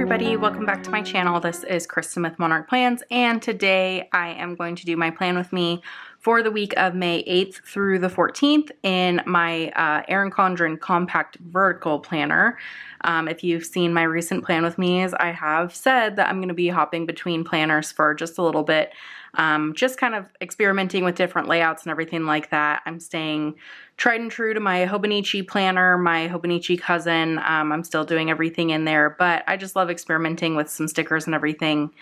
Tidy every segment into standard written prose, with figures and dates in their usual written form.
everybody, welcome back to my channel. This is Kristen with Monarch Plans, and today I am going to do my plan with me for the week of May 8th through the 14th in my Erin Condren compact vertical planner. If you've seen my recent plan with me's, I have said that I'm going to be hopping between planners for just a little bit, just kind of experimenting with different layouts and everything like that. I'm staying tried and true to my Hobonichi planner, my Hobonichi cousin. I'm still doing everything in there, but I just love experimenting with some stickers and everything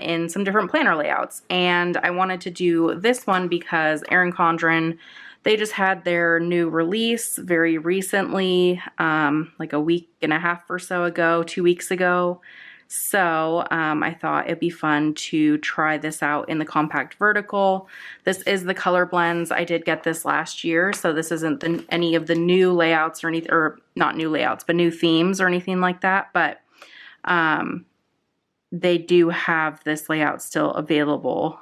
in some different planner layouts. And I wanted to do this one because Erin Condren, they just had their new release very recently, like a week and a half or so ago, 2 weeks ago. So I thought it'd be fun to try this out in the compact vertical. This is the color blends. I did get this last year, so this isn't any of the new layouts or anything, or not new layouts, but new themes or anything like that. But they do have this layout still available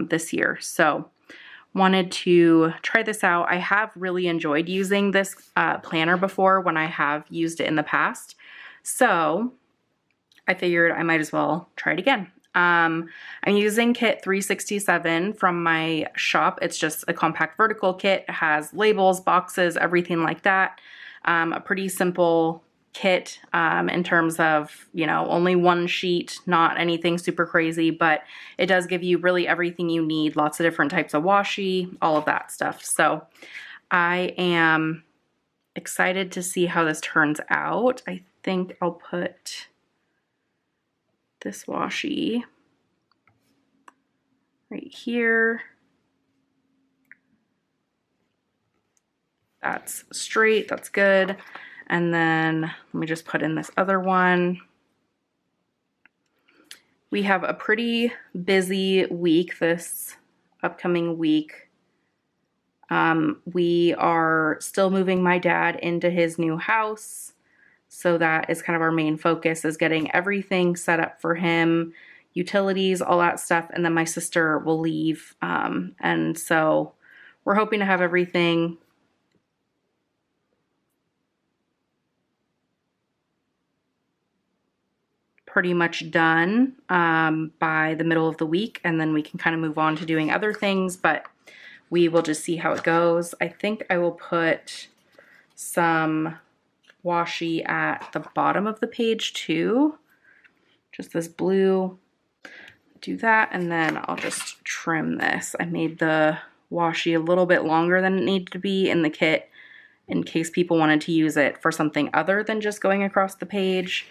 this year. So wanted to try this out. I have really enjoyed using this planner before when I have used it in the past. So I figured I might as well try it again. I'm using kit 367 from my shop. It's just a compact vertical kit. It has labels, boxes, everything like that. A pretty simple kit in terms of, you know, only one sheet, not anything super crazy, but it does give you really everything you need. Lots of different types of washi, all of that stuff. So I am excited to see how this turns out. I think I'll put this washi right here. That's straight, that's good. And then let me just put in this other one. We have a pretty busy week this upcoming week. We are still moving my dad into his new house. So that is kind of our main focus, is getting everything set up for him, utilities, all that stuff. And then my sister will leave. And so we're hoping to have everything pretty much done by the middle of the week. And then we can kind of move on to doing other things, but we will just see how it goes. I think I will put some washi at the bottom of the page too, just this blue. Do that, and then I'll just trim this. I made the washi a little bit longer than it needed to be in the kit in case people wanted to use it for something other than just going across the page.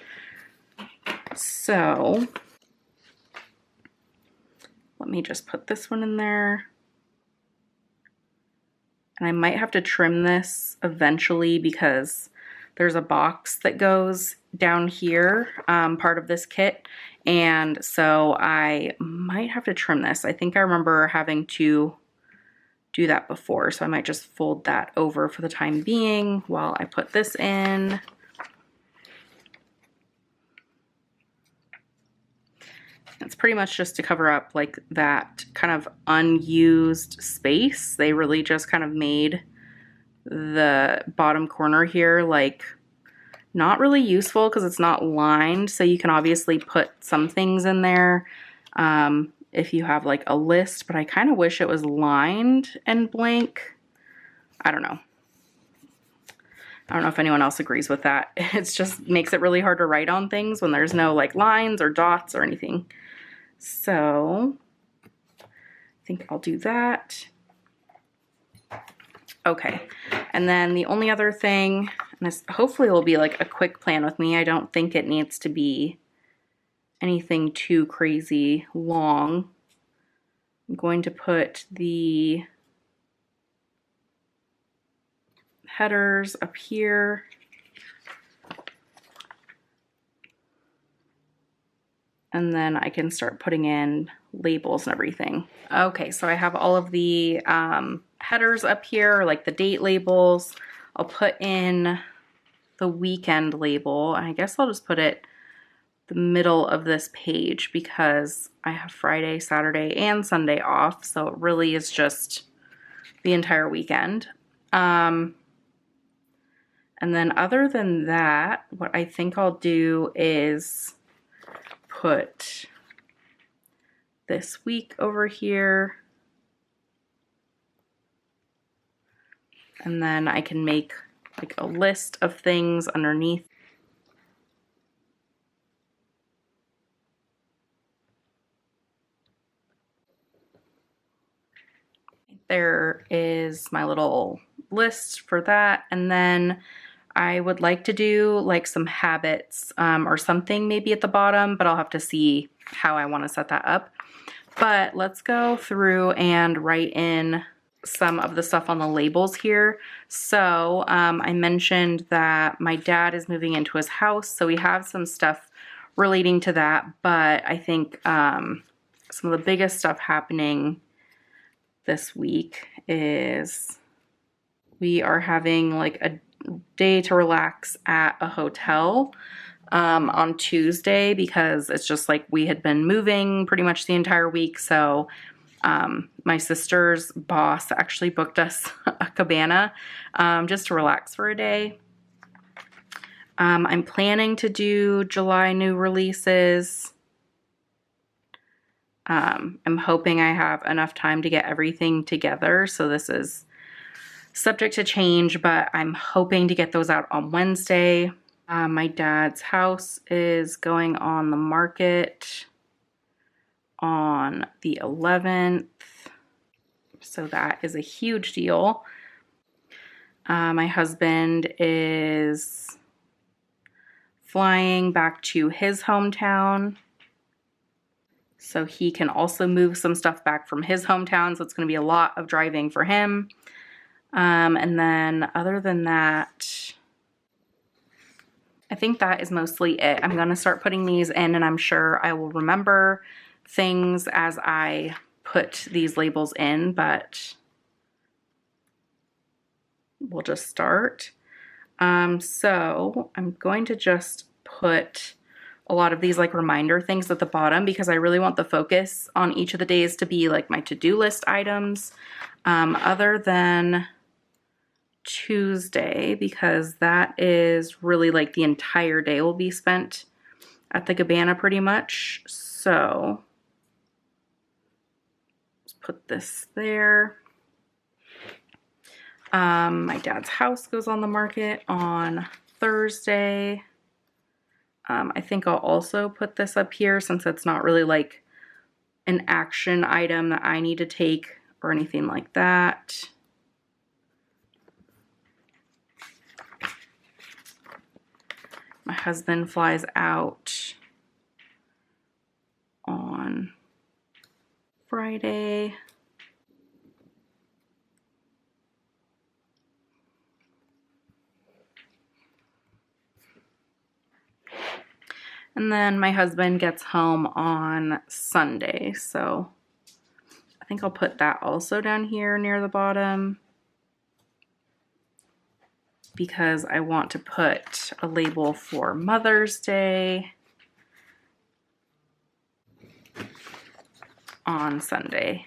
So let me just put this one in there. And I might have to trim this eventually because there's a box that goes down here, part of this kit, and so I might have to trim this. I think I remember having to do that before, so I might just fold that over for the time being while I put this in. It's pretty much just to cover up like that kind of unused space. They really just kind of made the bottom corner here like not really useful because it's not lined, so you can obviously put some things in there if you have like a list, but I kind of wish it was lined and blank. I don't know if anyone else agrees with that. It's just makes it really hard to write on things when there's no like lines or dots or anything. So I think I'll do that. Okay, and then the only other thing, and this hopefully will be like a quick plan with me. I don't think it needs to be anything too crazy long. I'm going to put the headers up here. And then I can start putting in labels and everything. Okay, so I have all of the headers up here, like the date labels. I'll put in the weekend label, and I guess I'll just put it the middle of this page because I have Friday, Saturday, and Sunday off, so it really is just the entire weekend. And then other than that, what I think I'll do is put this week over here. And then I can make like a list of things underneath. There is my little list for that. And then I would like to do like some habits or something maybe at the bottom, but I'll have to see how I want to set that up. But let's go through and write in some of the stuff on the labels here. So I mentioned that my dad is moving into his house, so we have some stuff relating to that, but I think some of the biggest stuff happening this week is we are having like a day to relax at a hotel on Tuesday, because it's just like we had been moving pretty much the entire week. So my sister's boss actually booked us a cabana just to relax for a day. I'm planning to do July new releases. I'm hoping I have enough time to get everything together. So this is subject to change, but I'm hoping to get those out on Wednesday. My dad's house is going on the market on the 11th. So that is a huge deal. My husband is flying back to his hometown, so he can also move some stuff back from his hometown. So it's going to be a lot of driving for him. And then other than that, I think that is mostly it. I'm going to start putting these in, and I'm sure I will remember things as I put these labels in, but we'll just start. So I'm going to just put a lot of these like reminder things at the bottom, because I really want the focus on each of the days to be like my to-do list items, other than Tuesday, because that is really like the entire day will be spent at the cabana pretty much. So let's put this there. My dad's house goes on the market on Thursday. I think I'll also put this up here since it's not really like an action item that I need to take or anything like that. My husband flies out on Friday. And then my husband gets home on Sunday, so I think I'll put that also down here near the bottom, because I want to put a label for Mother's Day on Sunday.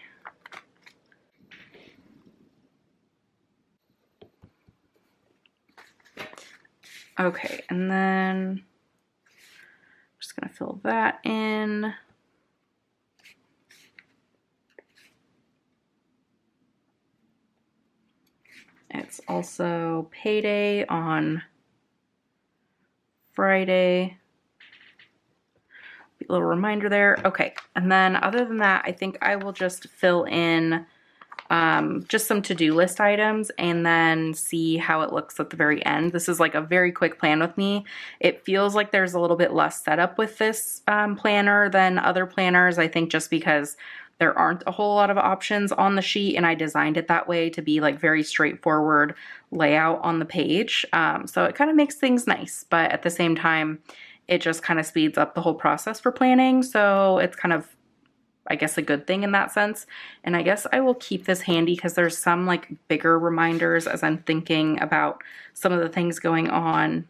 Okay, and then just gonna fill that in. It's also payday on Friday. A little reminder there. Okay, and then other than that, I think I will just fill in just some to-do list items and then see how it looks at the very end. This is like a very quick plan with me. It feels like there's a little bit less setup with this planner than other planners, I think, just because there aren't a whole lot of options on the sheet, and I designed it that way to be like very straightforward layout on the page. So it kind of makes things nice, but at the same time, it just kind of speeds up the whole process for planning. So it's kind of, I guess, a good thing in that sense. And I guess I will keep this handy because there's some like bigger reminders as I'm thinking about some of the things going on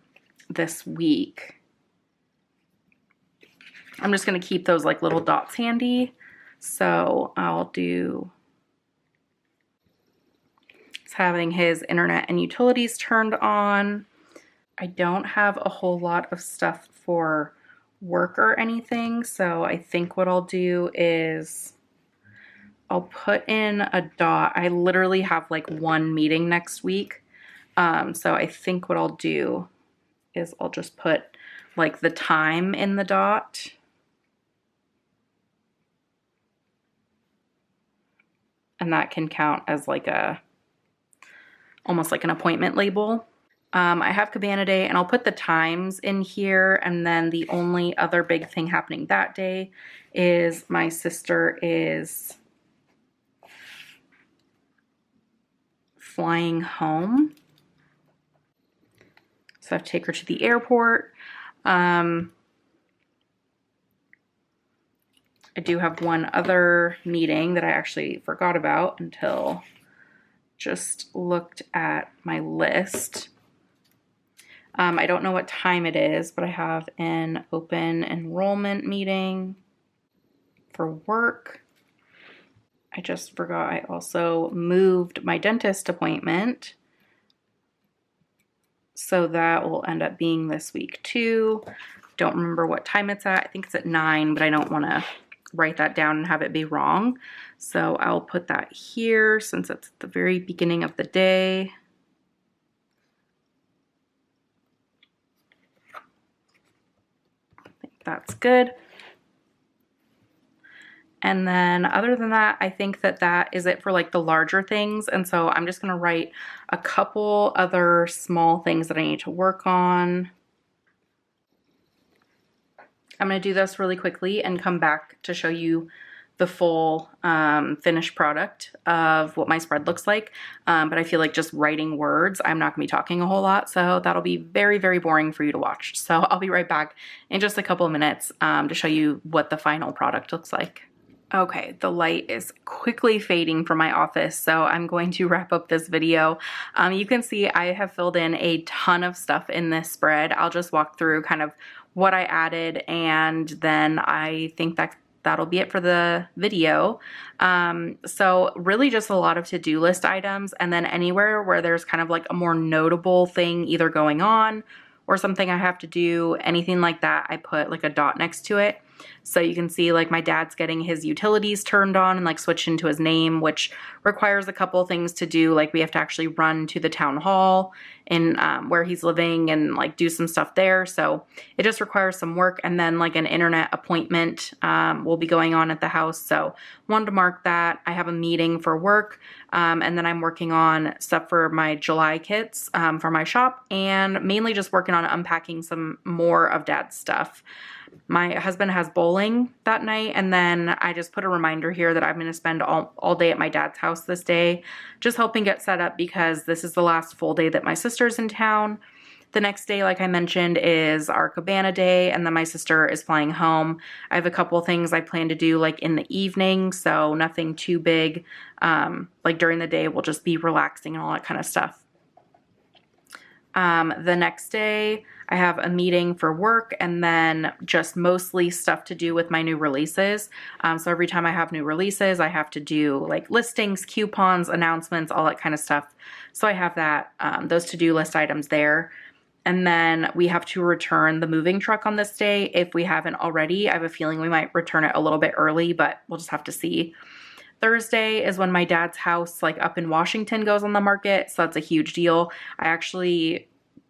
this week. I'm just going to keep those like little dots handy. So I'll do having his internet and utilities turned on. I don't have a whole lot of stuff for work or anything. So I think what I'll do is I'll put in a dot. I literally have like one meeting next week. So I think what I'll do is I'll just put like the time in the dot. And that can count as like almost like an appointment label. I have Cabana Day, and I'll put the times in here, and then the only other big thing happening that day is my sister is flying home. So I have to take her to the airport. I do have one other meeting that I actually forgot about until just looked at my list. I don't know what time it is, but I have an open enrollment meeting for work. I just forgot I also moved my dentist appointment. So that will end up being this week too. Don't remember what time it's at. I think it's at 9, but I don't want to write that down and have it be wrong. So I'll put that here since it's the very beginning of the day. I think that's good. And then other than that, I think that that is it for like the larger things. And so I'm just going to write a couple other small things that I need to work on. I'm going to do this really quickly and come back to show you the full finished product of what my spread looks like. But I feel like just writing words, I'm not going to be talking a whole lot. So that'll be very, very boring for you to watch. So I'll be right back in just a couple of minutes to show you what the final product looks like. Okay, the light is quickly fading from my office, so I'm going to wrap up this video. You can see I have filled in a ton of stuff in this spread. I'll just walk through kind of what I added, and then I think that that'll be it for the video. So really just a lot of to-do list items, and then anywhere where there's kind of like a more notable thing either going on or something I have to do, anything like that, I put like a dot next to it. So you can see like my dad's getting his utilities turned on and like switched into his name, which requires a couple of things to do. Like we have to actually run to the town hall in where he's living and like do some stuff there. So it just requires some work, and then like an internet appointment will be going on at the house. So wanted to mark that. I have a meeting for work, and then I'm working on stuff for my July kits for my shop, and mainly just working on unpacking some more of dad's stuff. My husband has bowling that night, and then I just put a reminder here that I'm going to spend all day at my dad's house this day, just helping get set up because this is the last full day that my sister's in town. The next day, like I mentioned, is our Cabana Day, and then my sister is flying home. I have a couple things I plan to do like in the evening, so nothing too big. Like during the day, we'll just be relaxing and all that kind of stuff. The next day, I have a meeting for work, and then just mostly stuff to do with my new releases. So every time I have new releases, I have to do like listings, coupons, announcements, all that kind of stuff. So I have that, those to-do list items there. And then we have to return the moving truck on this day if we haven't already. I have a feeling we might return it a little bit early, but we'll just have to see. Thursday is when my dad's house, like up in Washington, goes on the market. So that's a huge deal.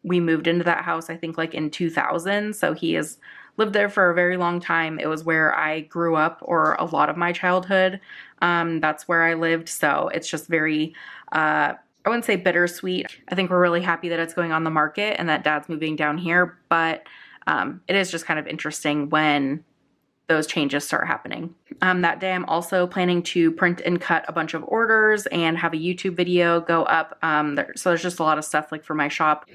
We moved into that house, I think like in 2000. So he has lived there for a very long time. It was where I grew up, or a lot of my childhood. That's where I lived. So it's just very, I wouldn't say bittersweet. I think we're really happy that it's going on the market and that dad's moving down here. But it is just kind of interesting when those changes start happening. That day I'm also planning to print and cut a bunch of orders and have a YouTube video go up. So there's just a lot of stuff like for my shop.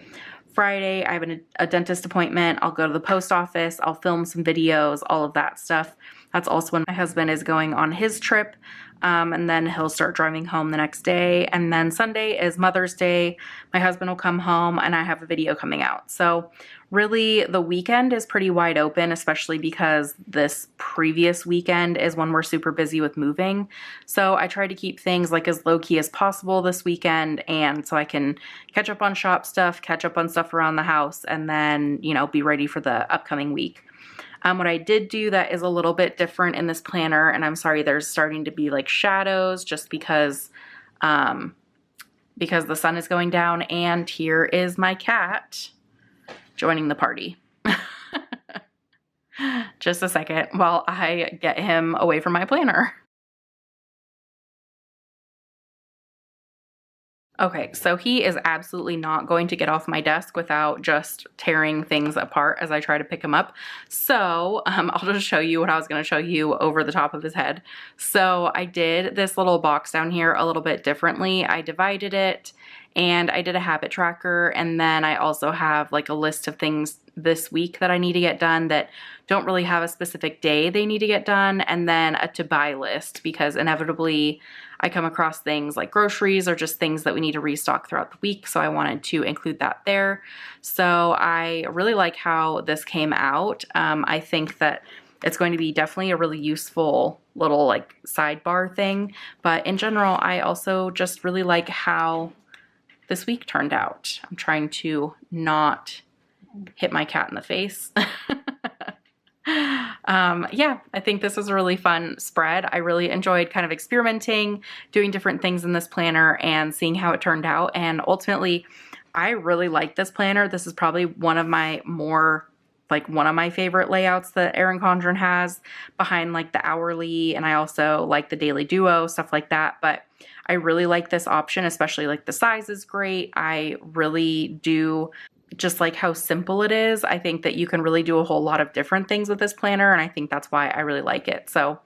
Friday, I have a dentist appointment. I'll go to the post office. I'll film some videos, all of that stuff. That's also when my husband is going on his trip. And then he'll start driving home the next day. And then Sunday is Mother's Day. My husband will come home and I have a video coming out. So really the weekend is pretty wide open, especially because this previous weekend is when we're super busy with moving. So I try to keep things like as low key as possible this weekend. And so I can catch up on shop stuff, catch up on stuff around the house, and then, you know, be ready for the upcoming week. What I did do that is a little bit different in this planner, and I'm sorry there's starting to be like shadows just because the sun is going down, and here is my cat joining the party. Just a second while I get him away from my planner. Okay, so he is absolutely not going to get off my desk without just tearing things apart as I try to pick him up. So I'll just show you what I was going to show you over the top of his head. So I did this little box down here a little bit differently. I divided it and I did a habit tracker, and then I also have like a list of things this week that I need to get done that don't really have a specific day they need to get done, and then a to buy list because inevitably I come across things like groceries or just things that we need to restock throughout the week, so I wanted to include that there. So I really like how this came out. I think that it's going to be definitely a really useful little like sidebar thing, but in general I also just really like how this week turned out. I'm trying to not hit my cat in the face. Yeah, I think this was a really fun spread. I really enjoyed kind of experimenting, doing different things in this planner and seeing how it turned out. And ultimately, I really like this planner. This is probably one of my favorite layouts that Erin Condren has behind like the hourly, and I also like the daily duo, stuff like that. But I really like this option, especially like the size is great. I really do just like how simple it is. I think that you can really do a whole lot of different things with this planner, and I think that's why I really like it. So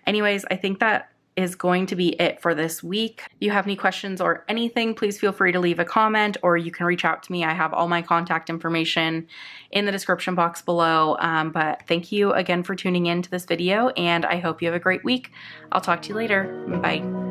anyways, I think that is going to be it for this week. If you have any questions or anything, please feel free to leave a comment, or you can reach out to me. I have all my contact information in the description box below. But thank you again for tuning in to this video, and I hope you have a great week. I'll talk to you later. Bye.